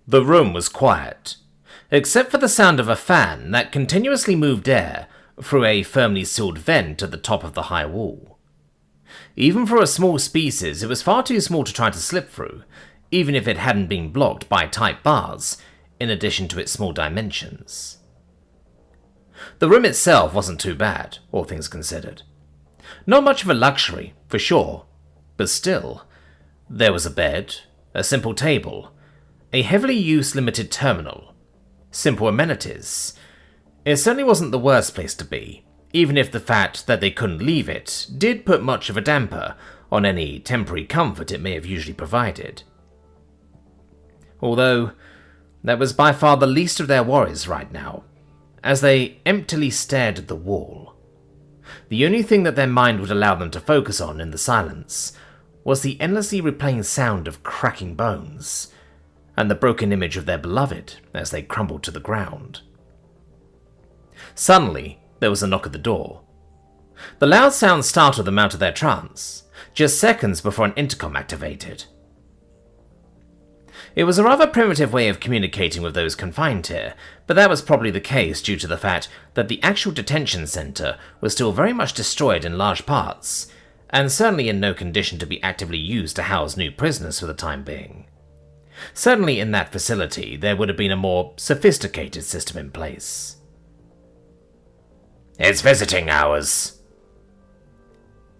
The room was quiet, except for the sound of a fan that continuously moved air through a firmly sealed vent at the top of the high wall. Even for a small species, it was far too small to try to slip through, even if it hadn't been blocked by tight bars, in addition to its small dimensions. The room itself wasn't too bad, all things considered. Not much of a luxury, for sure, but still, there was a bed, a simple table, a heavily used limited terminal, simple amenities. It certainly wasn't the worst place to be, even if the fact that they couldn't leave it did put much of a damper on any temporary comfort it may have usually provided. Although, that was by far the least of their worries right now, as they emptily stared at the wall. The only thing that their mind would allow them to focus on in the silence was the endlessly replaying sound of cracking bones, and the broken image of their beloved as they crumbled to the ground. Suddenly, there was a knock at the door. The loud sound startled them out of their trance, just seconds before an intercom activated. It was a rather primitive way of communicating with those confined here, but that was probably the case due to the fact that the actual detention center was still very much destroyed in large parts, and certainly in no condition to be actively used to house new prisoners for the time being. Certainly in that facility, there would have been a more sophisticated system in place. "It's visiting hours,"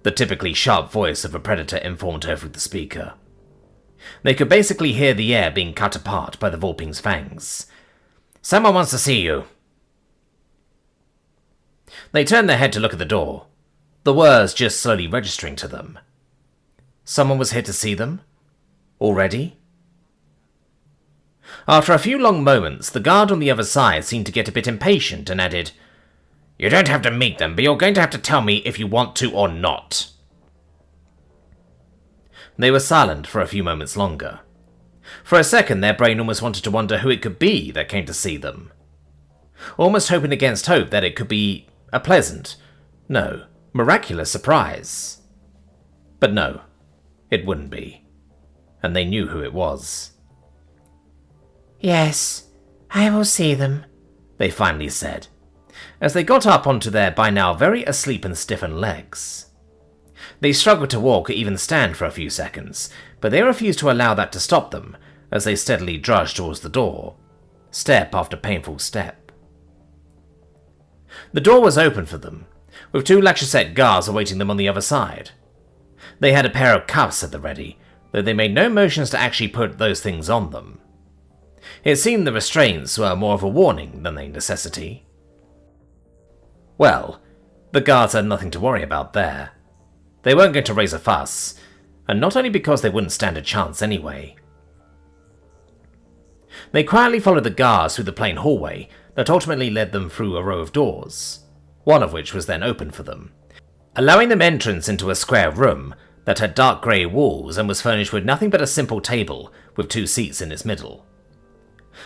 the typically sharp voice of a predator informed her through the speaker. They could basically hear the air being cut apart by the Vulping's fangs. "Someone wants to see you." They turned their head to look at the door, the words just slowly registering to them. Someone was here to see them? Already? After a few long moments, the guard on the other side seemed to get a bit impatient and added, "You don't have to meet them, but you're going to have to tell me if you want to or not." They were silent for a few moments longer. For a second, their brain almost wanted to wonder who it could be that came to see them. Almost hoping against hope that it could be a pleasant, no, miraculous surprise. But no, it wouldn't be. And they knew who it was. "Yes, I will see them," they finally said, as they got up onto their by now very asleep and stiffened legs. They struggled to walk or even stand for a few seconds, but they refused to allow that to stop them as they steadily drudged towards the door, step after painful step. The door was open for them, with two Lachisette guards awaiting them on the other side. They had a pair of cuffs at the ready, though they made no motions to actually put those things on them. It seemed the restraints were more of a warning than a necessity. Well, the guards had nothing to worry about there. They weren't going to raise a fuss, and not only because they wouldn't stand a chance anyway. They quietly followed the guards through the plain hallway that ultimately led them through a row of doors, one of which was then open for them, allowing them entrance into a square room that had dark grey walls and was furnished with nothing but a simple table with two seats in its middle.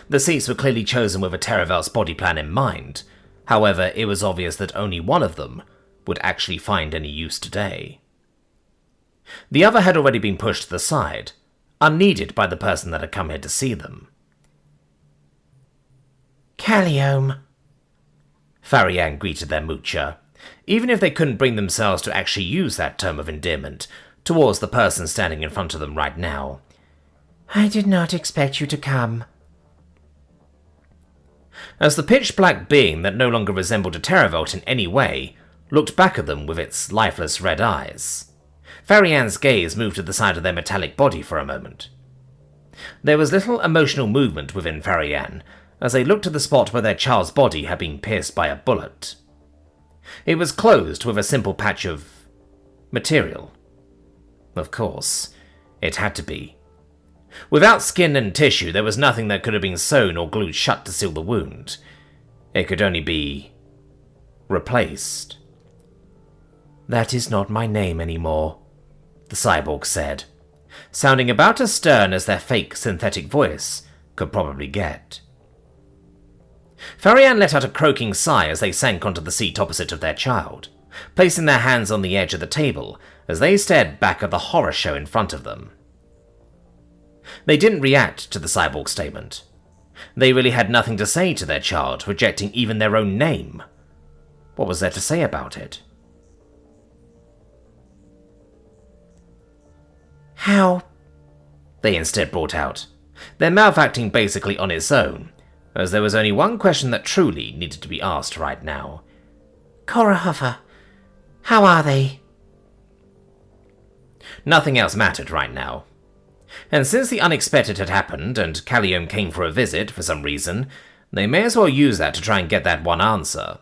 The seats were clearly chosen with a Terravelt's body plan in mind, however it was obvious that only one of them would actually find any use today. The other had already been pushed to the side, unneeded by the person that had come here to see them. "Calliome," Farian greeted their moocher, even if they couldn't bring themselves to actually use that term of endearment towards the person standing in front of them right now. "I did not expect you to come." As the pitch-black being that no longer resembled a Terravelt in any way looked back at them with its lifeless red eyes, Farian's gaze moved to the side of their metallic body for a moment. There was little emotional movement within Farian as they looked at the spot where their child's body had been pierced by a bullet. It was closed with a simple patch of material. Of course, it had to be. Without skin and tissue, there was nothing that could have been sewn or glued shut to seal the wound. It could only be replaced. "That is not my name anymore," the cyborg said, sounding about as stern as their fake synthetic voice could probably get. Farian let out a croaking sigh as they sank onto the seat opposite of their child, placing their hands on the edge of the table as they stared back at the horror show in front of them. They didn't react to the cyborg statement, They really had nothing to say to their child, rejecting even their own name. What was there to say about it? How? They instead brought out, their mouth acting basically on its own, as there was only one question that truly needed to be asked right now. Korahuffer, how are they? Nothing else mattered right now. And since the unexpected had happened and Calliome came for a visit for some reason, they may as well use that to try and get that one answer.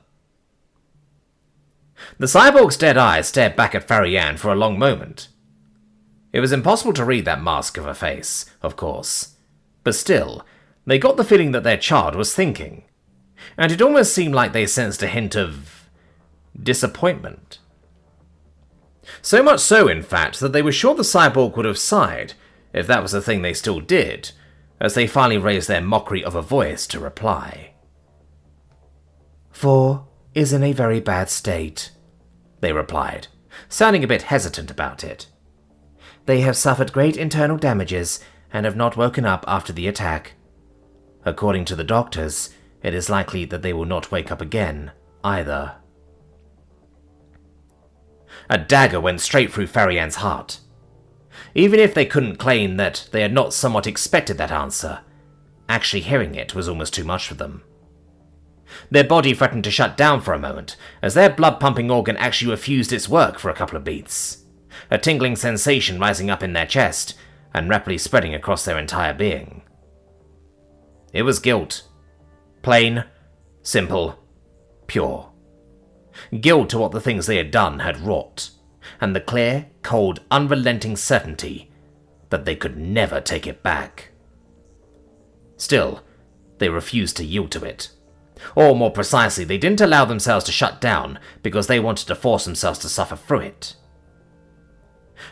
The cyborg's dead eyes stared back at Farian for a long moment. It was impossible to read that mask of her face, of course, but still, they got the feeling that their child was thinking, and it almost seemed like they sensed a hint of disappointment. So much so, in fact, that they were sure the cyborg would have sighed, if that was a thing they still did, as they finally raised their mockery of a voice to reply. 4 is in a very bad state, they replied, sounding a bit hesitant about it. They have suffered great internal damages and have not woken up after the attack. According to the doctors, it is likely that they will not wake up again, either. A dagger went straight through Farian's heart. Even if they couldn't claim that they had not somewhat expected that answer, actually hearing it was almost too much for them. Their body threatened to shut down for a moment, as their blood-pumping organ actually refused its work for a couple of beats, a tingling sensation rising up in their chest and rapidly spreading across their entire being. It was guilt. Plain, simple, pure. Guilt to what the things they had done had wrought, and the clear, cold, unrelenting certainty that they could never take it back. Still, they refused to yield to it. Or more precisely, they didn't allow themselves to shut down because they wanted to force themselves to suffer through it.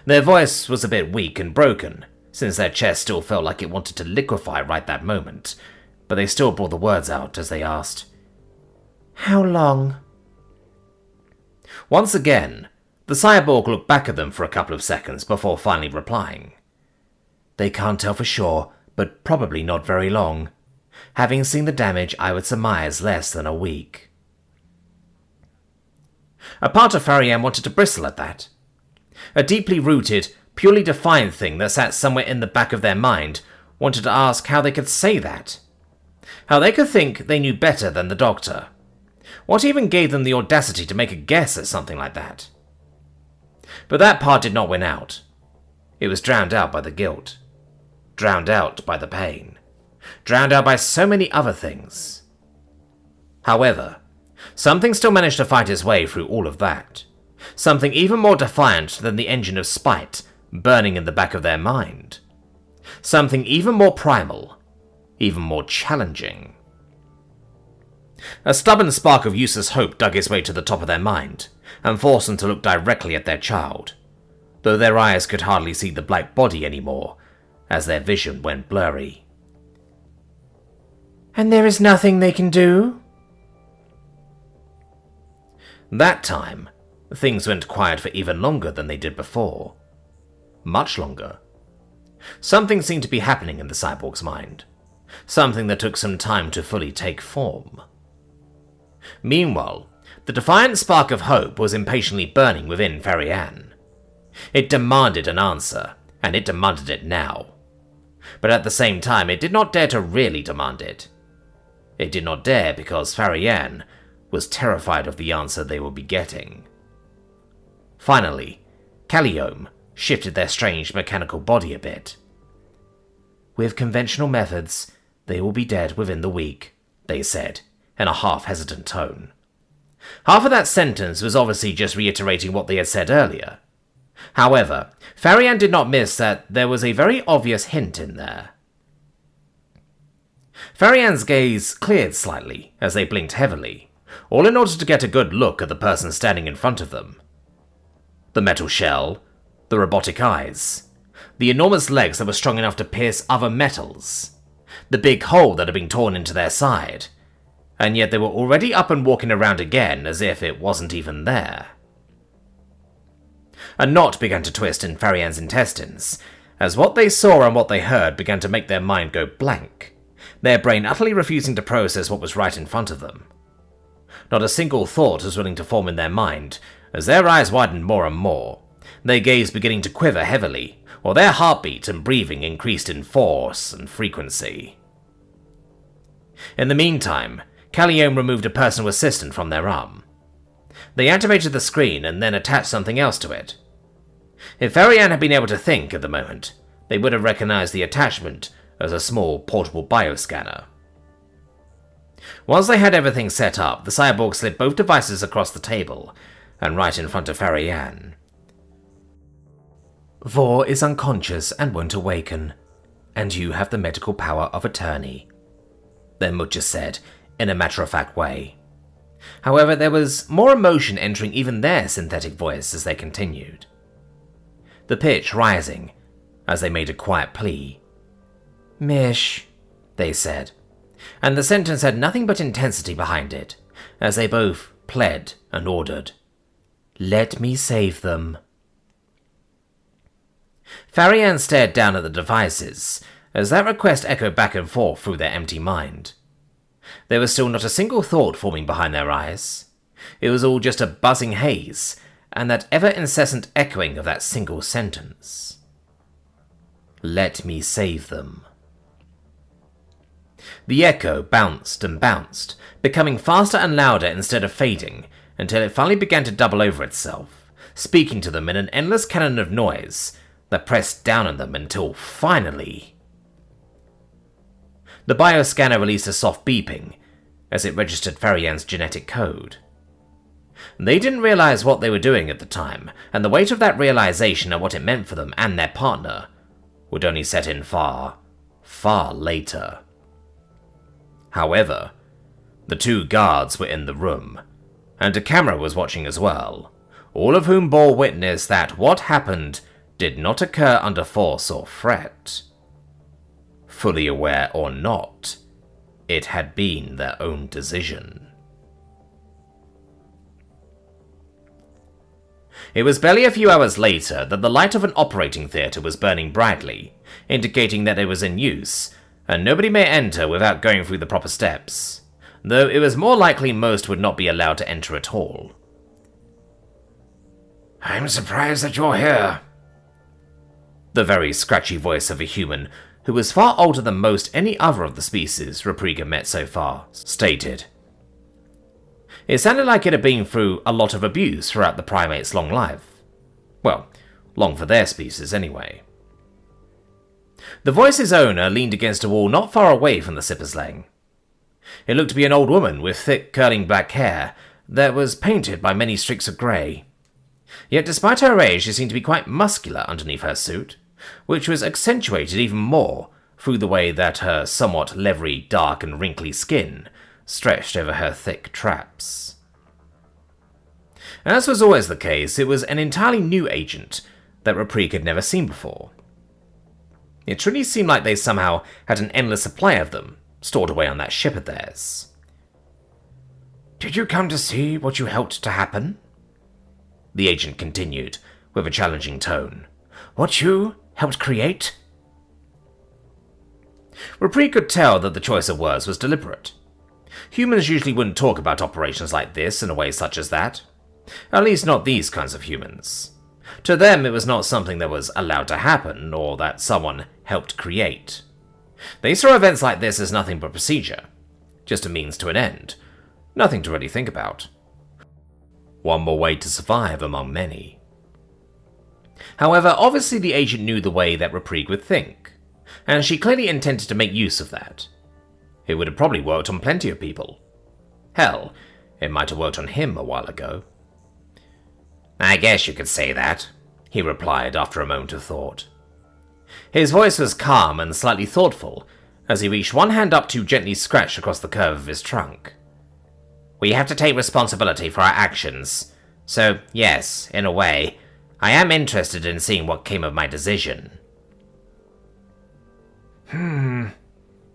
Their voice was a bit weak and broken, since their chest still felt like it wanted to liquefy right that moment, but they still brought the words out as they asked, How long? Once again, the cyborg looked back at them for a couple of seconds before finally replying. They can't tell for sure, but probably not very long. Having seen the damage, I would surmise less than a week. A part of Farian wanted to bristle at that. A deeply rooted, purely defiant thing that sat somewhere in the back of their mind wanted to ask how they could say that. How they could think they knew better than the doctor. What even gave them the audacity to make a guess at something like that? But that part did not win out. It was drowned out by the guilt. Drowned out by the pain. Drowned out by so many other things. However, something still managed to fight its way through all of that. Something even more defiant than the engine of spite burning in the back of their mind. Something even more primal, even more challenging. A stubborn spark of useless hope dug its way to the top of their mind, and forced them to look directly at their child, though their eyes could hardly see the black body anymore, as their vision went blurry. And there is nothing they can do? That time, things went quiet for even longer than they did before. Much longer. Something seemed to be happening in the cyborg's mind. Something that took some time to fully take form. Meanwhile, the defiant spark of hope was impatiently burning within Farian. It demanded an answer, and it demanded it now. But at the same time, it did not dare to really demand it. It did not dare because Farian was terrified of the answer they would be getting. Finally, Calliome shifted their strange mechanical body a bit. With conventional methods, they will be dead within the week, they said, in a half-hesitant tone. Half of that sentence was obviously just reiterating what they had said earlier. However, Farian did not miss that there was a very obvious hint in there. Farian's gaze cleared slightly as they blinked heavily, all in order to get a good look at the person standing in front of them. The metal shell, the robotic eyes, the enormous legs that were strong enough to pierce other metals, the big hole that had been torn into their side, and yet they were already up and walking around again as if it wasn't even there. A knot began to twist in Farian's intestines, as what they saw and what they heard began to make their mind go blank, their brain utterly refusing to process what was right in front of them. Not a single thought was willing to form in their mind, as their eyes widened more and more, their gaze beginning to quiver heavily, while their heartbeat and breathing increased in force and frequency. In the meantime, Callione removed a personal assistant from their arm. They activated the screen and then attached something else to it. If Ariane had been able to think at the moment, they would have recognized the attachment as a small portable bioscanner. Once they had everything set up, the cyborg slid both devices across the table and right in front of Ariane. Vor is unconscious and won't awaken, and you have the medical power of attorney, then Mutcher said, in a matter-of-fact way. However, there was more emotion entering even their synthetic voice as they continued, the pitch rising as they made a quiet plea. Mish, they said, and the sentence had nothing but intensity behind it, as they both pled and ordered. Let me save them. Farian stared down at the devices, as that request echoed back and forth through their empty mind. There was still not a single thought forming behind their eyes. It was all just a buzzing haze, and that ever-incessant echoing of that single sentence. Let me save them. The echo bounced and bounced, becoming faster and louder instead of fading, until it finally began to double over itself, speaking to them in an endless canon of noise that pressed down on them until finally... The bioscanner released a soft beeping as it registered Farian's genetic code. They didn't realize what they were doing at the time, and the weight of that realization and what it meant for them and their partner would only set in far, far later. However, the two guards were in the room, and a camera was watching as well, all of whom bore witness that what happened did not occur under force or threat. Fully aware or not, it had been their own decision. It was barely a few hours later that the light of an operating theatre was burning brightly, indicating that it was in use, and nobody may enter without going through the proper steps, though it was more likely most would not be allowed to enter at all. I'm surprised that you're here. The very scratchy voice of a human, who was far older than most any other of the species Repriga met so far, stated. It sounded like it had been through a lot of abuse throughout the primate's long life. Well, long for their species anyway. The voice's owner leaned against a wall not far away from the Sipper's Lane. It looked to be an old woman with thick curling black hair that was painted by many streaks of grey. Yet despite her age, she seemed to be quite muscular underneath her suit, which was accentuated even more through the way that her somewhat leathery, dark and wrinkly skin stretched over her thick traps. As was always the case, it was an entirely new agent that Repriga had never seen before. It truly seemed like they somehow had an endless supply of them, stored away on that ship of theirs. Did you come to see what you helped to happen? The agent continued, with a challenging tone. What you helped create? Repriga could tell that the choice of words was deliberate. Humans usually wouldn't talk about operations like this in a way such as that. At least not these kinds of humans. To them, it was not something that was allowed to happen, or that someone helped create. They saw events like this as nothing but procedure. Just a means to an end. Nothing to really think about. One more way to survive among many. However, obviously the agent knew the way that Repriga would think, and she clearly intended to make use of that. It would have probably worked on plenty of people. Hell, it might have worked on him a while ago. I guess you could say that, he replied after a moment of thought. His voice was calm and slightly thoughtful as he reached one hand up to gently scratch across the curve of his trunk. We have to take responsibility for our actions, so yes, in a way, I am interested in seeing what came of my decision. The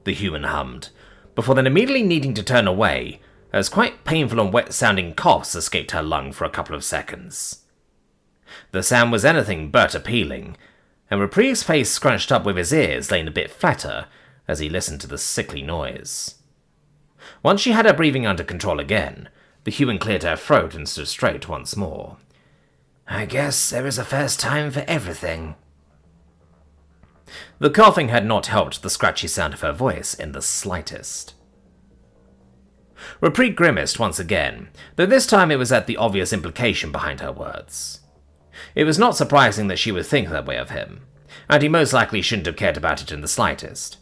human hummed, before then immediately needing to turn away, as quite painful and wet-sounding coughs escaped her lung for a couple of seconds. The sound was anything but appealing, and Repriga's face scrunched up with his ears laying a bit flatter, as he listened to the sickly noise. Once she had her breathing under control again, the human cleared her throat and stood straight once more. "I guess there is a first time for everything." The coughing had not helped the scratchy sound of her voice in the slightest. Rapri grimaced once again, though this time it was at the obvious implication behind her words. It was not surprising that she would think that way of him, and he most likely shouldn't have cared about it in the slightest.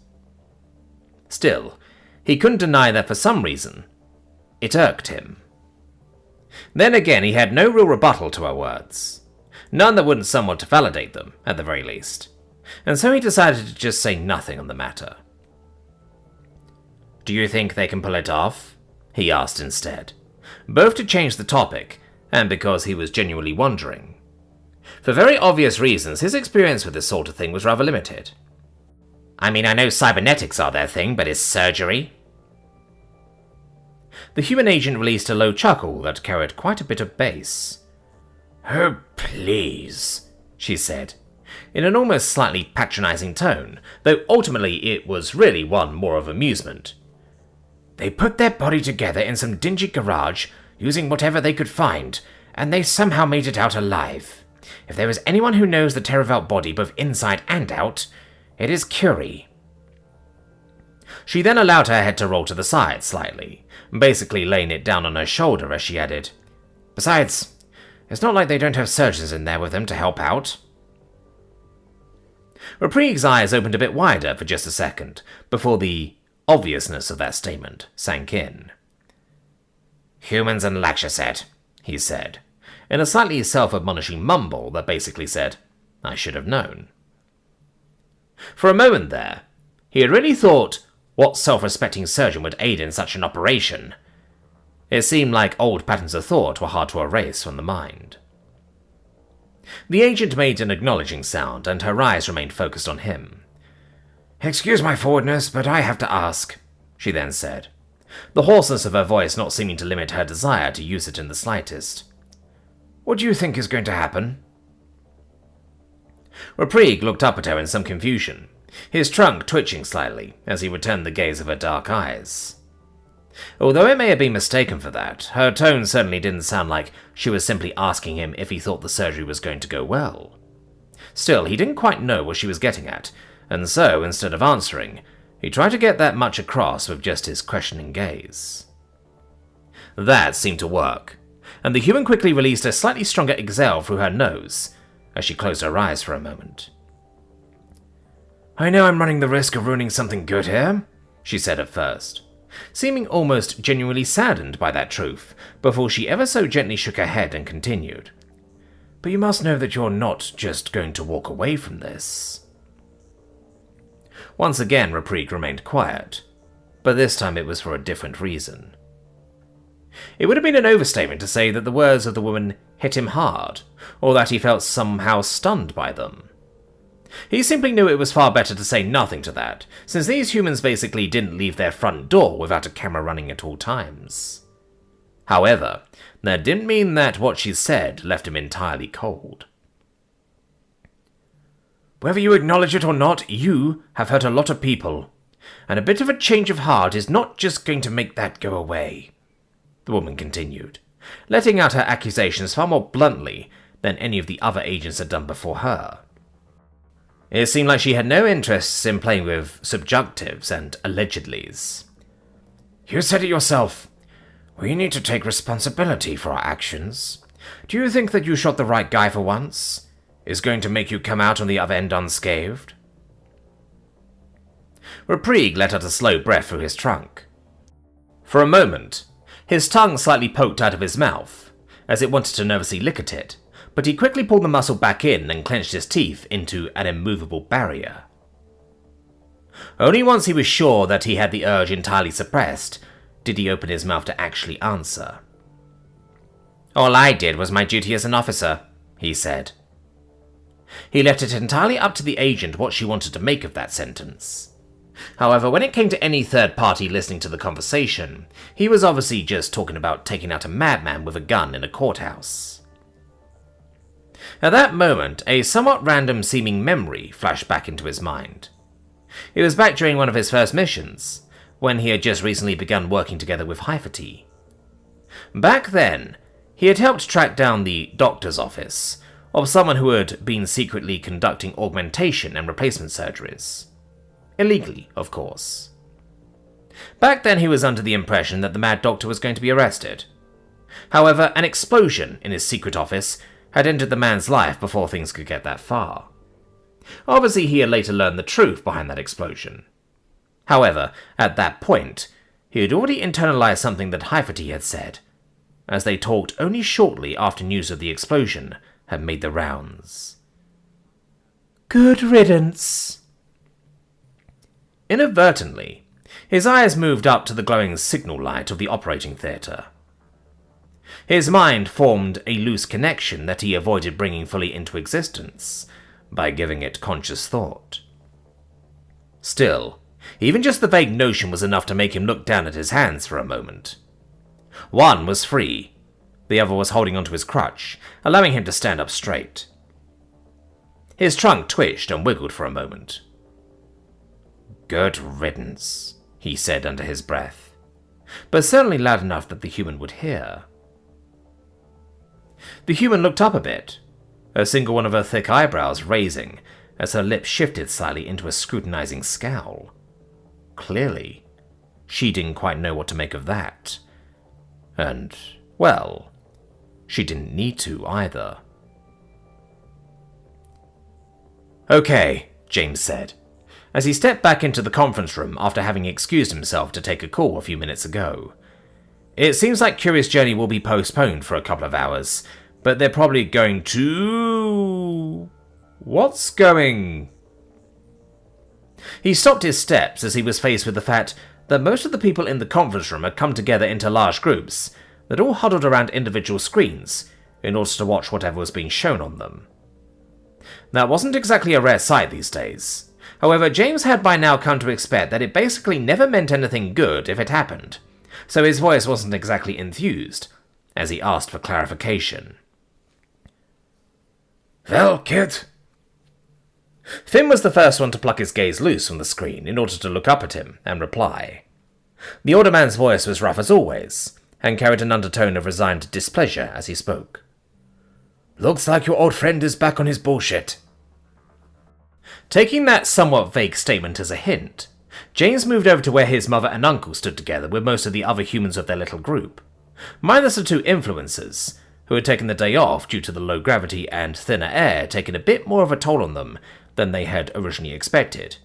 Still, he couldn't deny that for some reason, it irked him. Then again, he had no real rebuttal to her words. None that wouldn't somewhat validate them, at the very least. And so he decided to just say nothing on the matter. "Do you think they can pull it off?" he asked instead, both to change the topic, and because he was genuinely wondering. For very obvious reasons, his experience with this sort of thing was rather limited. "I mean, I know cybernetics are their thing, but is surgery?" The human agent released a low chuckle that carried quite a bit of bass. "Oh, please," she said, in an almost slightly patronizing tone, though ultimately it was really one more of amusement. "They put their body together in some dingy garage, using whatever they could find, and they somehow made it out alive. If there is anyone who knows the Terravelt body both inside and out, it is Curie." She then allowed her head to roll to the side slightly, basically laying it down on her shoulder as she added, "Besides, it's not like they don't have surgeons in there with them to help out." Reprieve's eyes opened a bit wider for just a second, before the obviousness of that statement sank in. "Humans and lecture set," he said, in a slightly self-admonishing mumble that basically said, "I should have known." For a moment there, he had really thought, what self-respecting surgeon would aid in such an operation? It seemed like old patterns of thought were hard to erase from the mind. The agent made an acknowledging sound, and her eyes remained focused on him. "Excuse my forwardness, but I have to ask," she then said, the hoarseness of her voice not seeming to limit her desire to use it in the slightest. "What do you think is going to happen?" Reprieve looked up at her in some confusion, his trunk twitching slightly as he returned the gaze of her dark eyes. Although it may have been mistaken for that, her tone certainly didn't sound like she was simply asking him if he thought the surgery was going to go well. Still, he didn't quite know what she was getting at, and so, instead of answering, he tried to get that much across with just his questioning gaze. That seemed to work, and the human quickly released a slightly stronger exhale through her nose as she closed her eyes for a moment. "I know I'm running the risk of ruining something good here," she said at first, seeming almost genuinely saddened by that truth, before she ever so gently shook her head and continued. "But you must know that you're not just going to walk away from this." Once again, Reprieve remained quiet, but this time it was for a different reason. It would have been an overstatement to say that the words of the woman hit him hard, or that he felt somehow stunned by them. He simply knew it was far better to say nothing to that, since these humans basically didn't leave their front door without a camera running at all times. However, that didn't mean that what she said left him entirely cold. "Whether you acknowledge it or not, you have hurt a lot of people, and a bit of a change of heart is not just going to make that go away," the woman continued, letting out her accusations far more bluntly than any of the other agents had done before her. It seemed like she had no interest in playing with subjunctives and allegedlys. "You said it yourself. We need to take responsibility for our actions. Do you think that you shot the right guy for once is going to make you come out on the other end unscathed?" Reprieve let out a slow breath through his trunk. For a moment, his tongue slightly poked out of his mouth, as it wanted to nervously lick at it, but he quickly pulled the muscle back in and clenched his teeth into an immovable barrier. Only once he was sure that he had the urge entirely suppressed did he open his mouth to actually answer. "All I did was my duty as an officer," he said. He left it entirely up to the agent what she wanted to make of that sentence. However, when it came to any third party listening to the conversation, he was obviously just talking about taking out a madman with a gun in a courthouse. At that moment, a somewhat random seeming memory flashed back into his mind. It was back during one of his first missions, when he had just recently begun working together with HFY. Back then, he had helped track down the doctor's office of someone who had been secretly conducting augmentation and replacement surgeries. Illegally, of course. Back then he was under the impression that the Mad Doctor was going to be arrested. However, an explosion in his secret office had ended the man's life before things could get that far. Obviously, he had later learned the truth behind that explosion. However, at that point, he had already internalized something that HFY had said, as they talked only shortly after news of the explosion had made the rounds. Good riddance. Inadvertently, his eyes moved up to the glowing signal light of the operating theatre. His mind formed a loose connection that he avoided bringing fully into existence by giving it conscious thought. Still, even just the vague notion was enough to make him look down at his hands for a moment. One was free, the other was holding onto his crutch, allowing him to stand up straight. His trunk twitched and wiggled for a moment. Good riddance, he said under his breath, but certainly loud enough that the human would hear. The human looked up a bit, a single one of her thick eyebrows raising as her lips shifted slightly into a scrutinizing scowl. Clearly, she didn't quite know what to make of that. And, well, she didn't need to either. Okay, James said, as he stepped back into the conference room after having excused himself to take a call a few minutes ago. It seems like Curious Journey will be postponed for a couple of hours, but they're probably going to... What's going... He stopped his steps as he was faced with the fact that most of the people in the conference room had come together into large groups that all huddled around individual screens in order to watch whatever was being shown on them. That wasn't exactly a rare sight these days. However, James had by now come to expect that it basically never meant anything good if it happened, so his voice wasn't exactly enthused as he asked for clarification. Well, kid? Finn was the first one to pluck his gaze loose from the screen in order to look up at him and reply. The older man's voice was rough as always, and carried an undertone of resigned displeasure as he spoke. Looks like your old friend is back on his bullshit. Taking that somewhat vague statement as a hint, James moved over to where his mother and uncle stood together with most of the other humans of their little group, minus the two influencers, who had taken the day off due to the low gravity and thinner air taking a bit more of a toll on them than they had originally expected,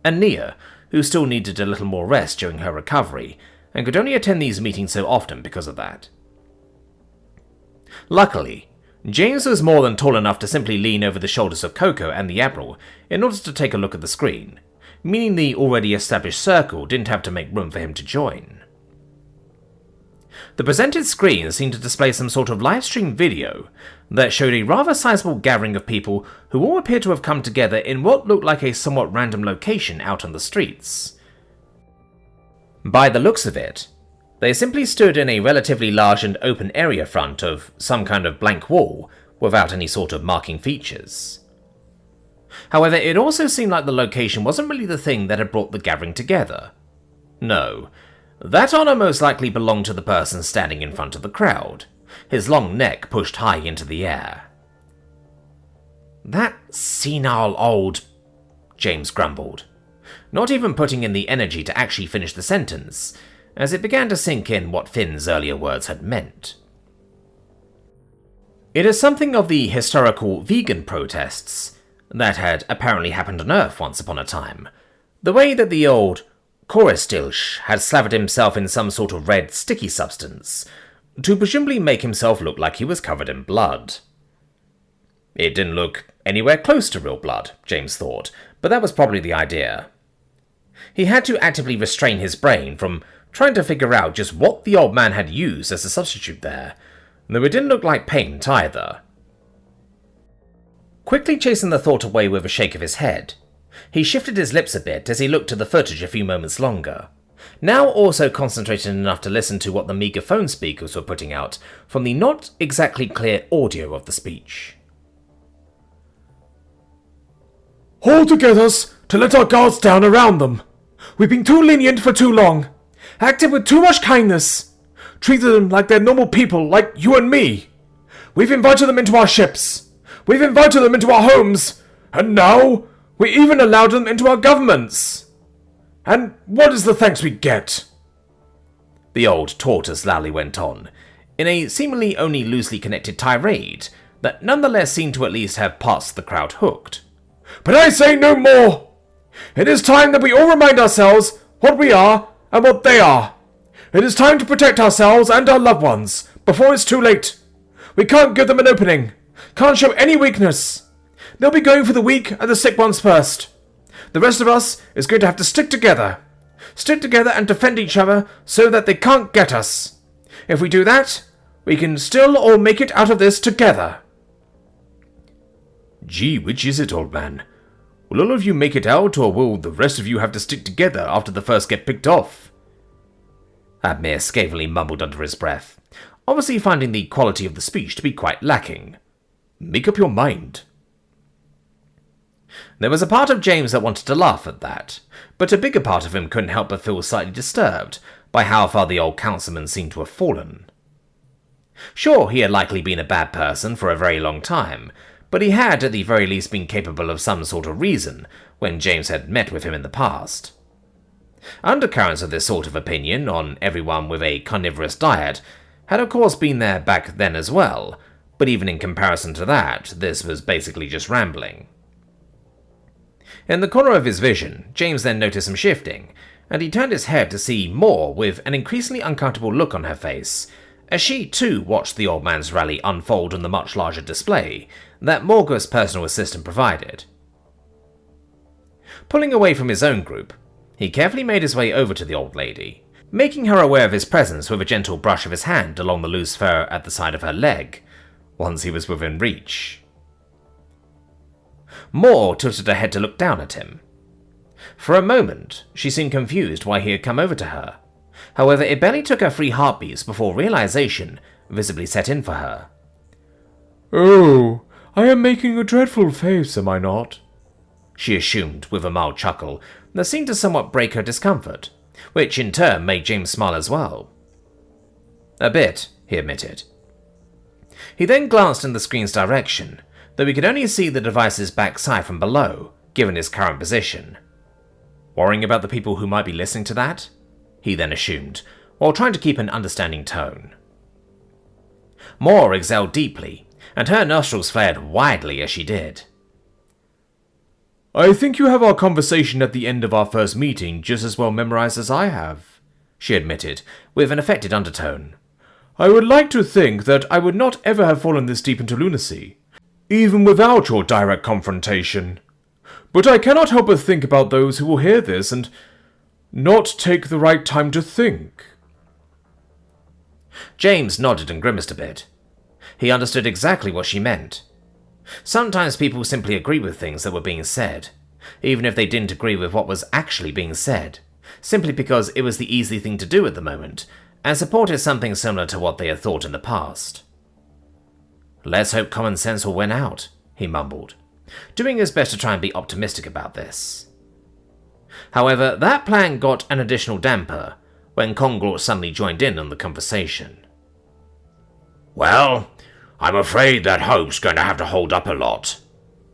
and Nia, who still needed a little more rest during her recovery, and could only attend these meetings so often because of that. Luckily, James was more than tall enough to simply lean over the shoulders of Coco and the Admiral in order to take a look at the screen, meaning the already established circle didn't have to make room for him to join. The presented screen seemed to display some sort of livestream video that showed a rather sizable gathering of people who all appeared to have come together in what looked like a somewhat random location out on the streets. By the looks of it, they simply stood in a relatively large and open area front of some kind of blank wall without any sort of marking features. However, it also seemed like the location wasn't really the thing that had brought the gathering together. No, that honor most likely belonged to the person standing in front of the crowd, his long neck pushed high into the air. That senile old... James grumbled, not even putting in the energy to actually finish the sentence, as it began to sink in what Finn's earlier words had meant. It is something of the historical vegan protests that had apparently happened on Earth once upon a time, the way that the old Korestilsh had slathered himself in some sort of red sticky substance, to presumably make himself look like he was covered in blood. It didn't look anywhere close to real blood, James thought, but that was probably the idea. He had to actively restrain his brain from trying to figure out just what the old man had used as a substitute there, though it didn't look like paint either. Quickly chasing the thought away with a shake of his head, he shifted his lips a bit as he looked at the footage a few moments longer, now also concentrated enough to listen to what the meager phone speakers were putting out from the not exactly clear audio of the speech. all to get us to let our guards down around them. We've been too lenient for too long, acted with too much kindness, treated them like they're normal people like you and me. We've invited them into our ships. We've invited them into our homes. And now we even allowed them into our governments. And what is the thanks we get? The old tortoise loudly went on, in a seemingly only loosely connected tirade that nonetheless seemed to at least have parts of the crowd hooked. But I say no more. It is time that we all remind ourselves what we are and what they are. It is time to protect ourselves and our loved ones before it's too late. We can't give them an opening. Can't show any weakness. They'll be going for the weak and the sick ones first. The rest of us is going to have to stick together. Stick together and defend each other so that they can't get us. If we do that, we can still all make it out of this together. Gee, which is it, old man? Will all of you make it out, or will the rest of you have to stick together after the first get picked off? Admir scavengly mumbled under his breath, obviously finding the quality of the speech to be quite lacking. Make up your mind. There was a part of James that wanted to laugh at that, but a bigger part of him couldn't help but feel slightly disturbed by how far the old councilman seemed to have fallen. Sure, he had likely been a bad person for a very long time, but he had at the very least been capable of some sort of reason when James had met with him in the past. Undercurrents of this sort of opinion on everyone with a carnivorous diet had of course been there back then as well, but even in comparison to that, this was basically just rambling. In the corner of his vision, James then noticed some shifting, and he turned his head to see Moore with an increasingly uncomfortable look on her face, as she too watched the old man's rally unfold on the much larger display that Morgoth's personal assistant provided. Pulling away from his own group, he carefully made his way over to the old lady, making her aware of his presence with a gentle brush of his hand along the loose fur at the side of her leg, once he was within reach. Moore tilted her head to look down at him. For a moment, she seemed confused why he had come over to her. However, it barely took her 3 heartbeats before realization visibly set in for her. Oh, I am making a dreadful face, am I not? She assumed with a mild chuckle that seemed to somewhat break her discomfort, which in turn made James smile as well. A bit, he admitted. He then glanced in the screen's direction, though he could only see the device's backside from below, given his current position. Worrying about the people who might be listening to that? He then assumed, while trying to keep an understanding tone. Moore exhaled deeply, and her nostrils flared widely as she did. I think you have our conversation at the end of our first meeting just as well memorized as I have, she admitted, with an affected undertone. I would like to think that I would not ever have fallen this deep into lunacy, even without your direct confrontation. But I cannot help but think about those who will hear this and not take the right time to think. James nodded and grimaced a bit. He understood exactly what she meant. Sometimes people simply agree with things that were being said, even if they didn't agree with what was actually being said, simply because it was the easy thing to do at the moment, and supported something similar to what they had thought in the past. Let's hope common sense will win out, he mumbled, doing his best to try and be optimistic about this. However, that plan got an additional damper when Conglort suddenly joined in on the conversation. Well, I'm afraid that hope's going to have to hold up a lot,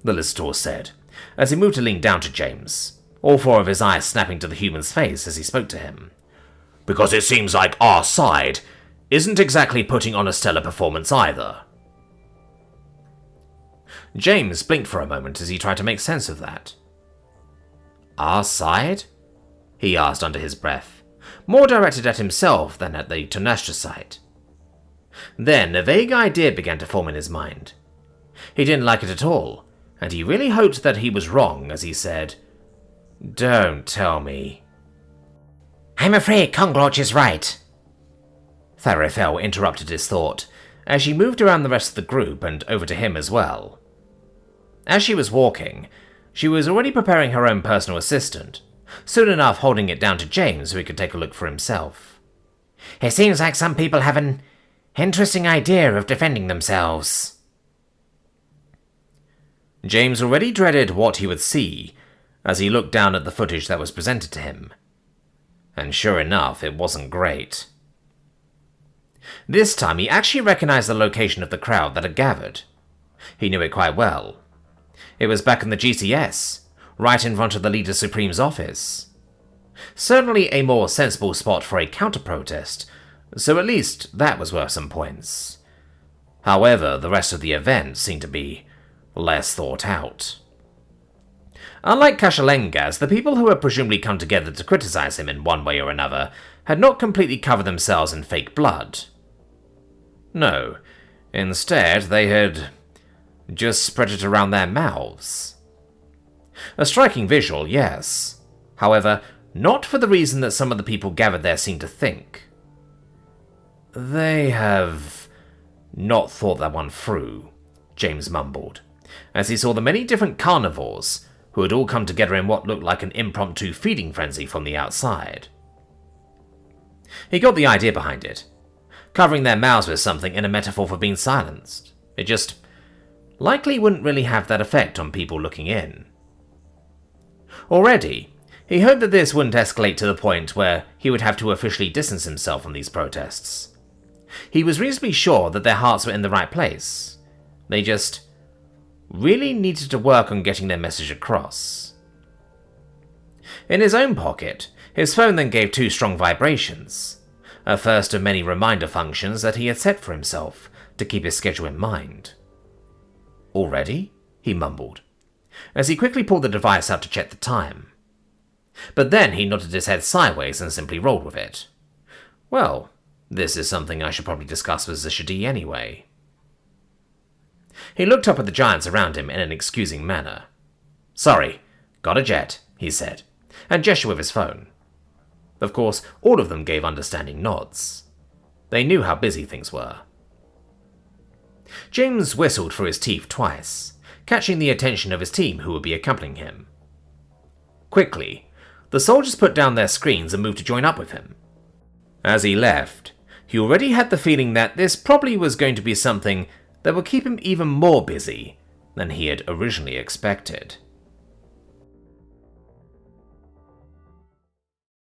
the Listator said, as he moved to lean down to James, all 4 of his eyes snapping to the human's face as he spoke to him. Because it seems like our side isn't exactly putting on a stellar performance either. James blinked for a moment as he tried to make sense of that. Our side? He asked under his breath, more directed at himself than at the Tonashtrasite. Then a vague idea began to form in his mind. He didn't like it at all, and he really hoped that he was wrong as he said, "Don't tell me." I'm afraid Conglorch is right. Tharifel interrupted his thought, as she moved around the rest of the group and over to him as well. As she was walking, she was already preparing her own personal assistant, soon enough holding it down to James so he could take a look for himself. It seems like some people have an interesting idea of defending themselves. James already dreaded what he would see as he looked down at the footage that was presented to him. And sure enough, it wasn't great. This time, he actually recognized the location of the crowd that had gathered. He knew it quite well. It was back in the GCS, right in front of the Leader Supreme's office. Certainly a more sensible spot for a counter-protest, so at least that was worth some points. However, the rest of the event seemed to be less thought out. Unlike Kashalengas, the people who had presumably come together to criticize him in one way or another had not completely covered themselves in fake blood. No, instead they had just spread it around their mouths. A striking visual, yes. However, not for the reason that some of the people gathered there seemed to think. They have not thought that one through, James mumbled, as he saw the many different carnivores who had all come together in what looked like an impromptu feeding frenzy from the outside. He got the idea behind it. Covering their mouths with something in a metaphor for being silenced. It just likely wouldn't really have that effect on people looking in. Already, he hoped that this wouldn't escalate to the point where he would have to officially distance himself from these protests. He was reasonably sure that their hearts were in the right place. They just really needed to work on getting their message across. In his own pocket, his phone then gave 2 strong vibrations, a first of many reminder functions that he had set for himself to keep his schedule in mind. Already? He mumbled, as he quickly pulled the device out to check the time. But then he nodded his head sideways and simply rolled with it. Well, this is something I should probably discuss with Zishadi anyway. He looked up at the giants around him in an excusing manner. Sorry, got a jet, he said, and gestured with his phone. Of course, all of them gave understanding nods. They knew how busy things were. James whistled through his teeth twice, catching the attention of his team who would be accompanying him. Quickly, the soldiers put down their screens and moved to join up with him. As he left, he already had the feeling that this probably was going to be something that would keep him even more busy than he had originally expected.